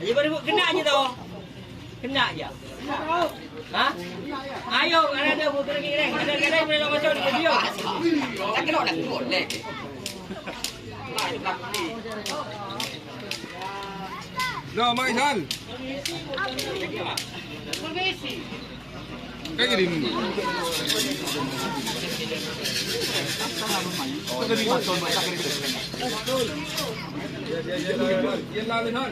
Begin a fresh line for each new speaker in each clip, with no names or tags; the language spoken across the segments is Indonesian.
Aja baru kena aja toh. Kena aja. Hah? Ayo, ada motor lagi ni. Ada boleh masuk di video. Tak kena nak boleh.
No, Mak Isan. Kayak gini. Yan lalim han.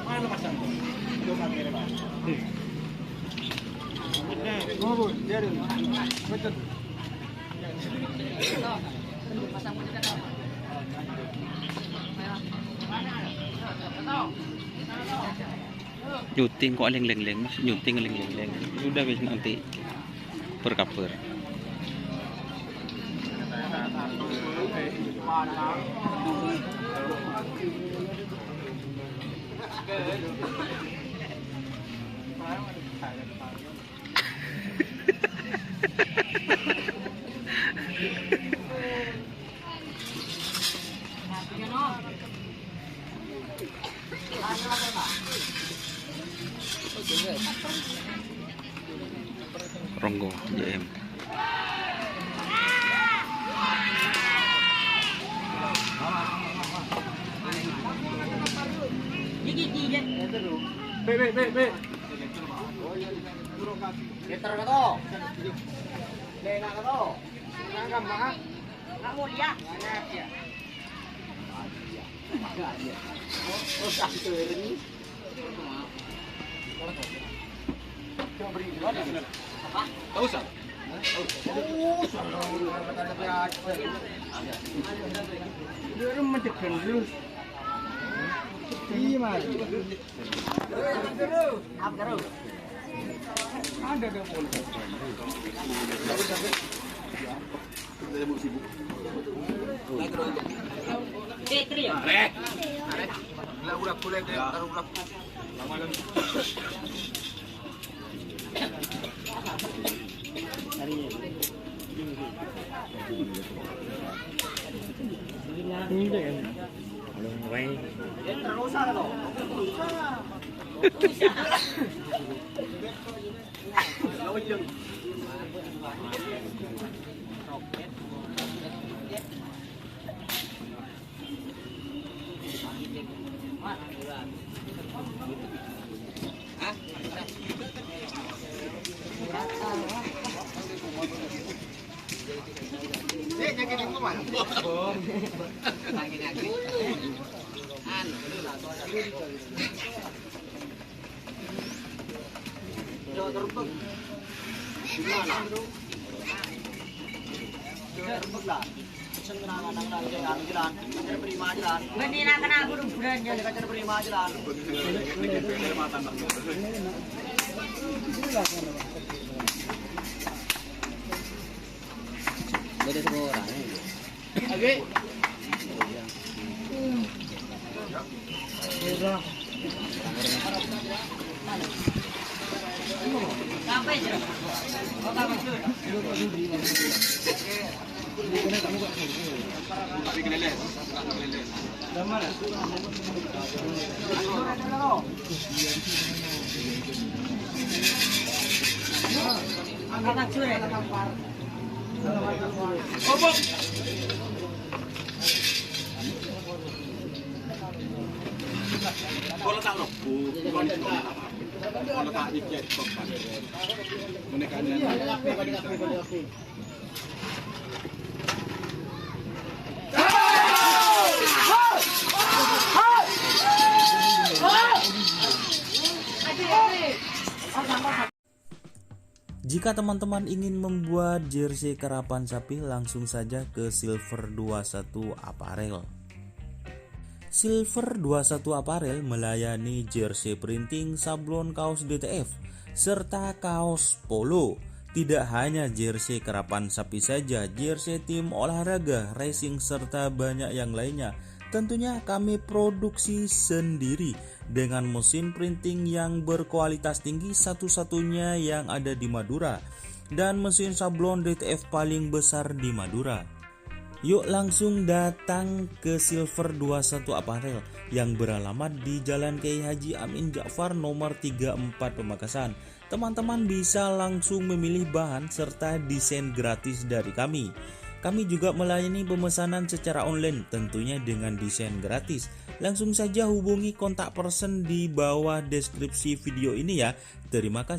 Mana pasang? Oh, dia ada. Betul.
Nyuting kok leng-leng, nyuting leng-leng. Sudah wis nanti berkabar. Ronggo JM.
Be.
Meter ka to. Lena ka to. Nangam ba? Namo dia. Mana dia? Oh, sakit ini. Coba beri dulu ada sana. Apa? Tahu sah? Oh, dia mendekat dulu. Iya mas. Apa terus? Ada boleh. Trio. Arek. Udah boleh taruh udah. Benih nak kena bulan jadi kacar prima jalan. Beda semua orang. Oke. Sampai je. Kota masuk. Tapi kelele. Mana? Angkat cure. Obok. Kalau tak loh, kalau tak dikit, menekannya.
Jika teman-teman ingin membuat jersey karapan sapi, langsung saja ke Silver 21 Apparel. Silver 21 Apparel melayani jersey printing, sablon kaos DTF, serta kaos polo. Tidak hanya jersey karapan sapi saja, jersey tim olahraga, racing, serta banyak yang lainnya. Tentunya kami produksi sendiri dengan mesin printing yang berkualitas tinggi, satu-satunya yang ada di Madura, dan mesin sablon DTF paling besar di Madura. Yuk langsung datang ke Silver 21 Apparel yang beralamat di Jalan Kiai Haji Amin Ja'far nomor 34 Pamekasan. Teman-teman bisa langsung memilih bahan serta desain gratis dari kami. Kami juga melayani pemesanan secara online tentunya dengan desain gratis. Langsung saja hubungi kontak person di bawah deskripsi video ini ya. Terima kasih.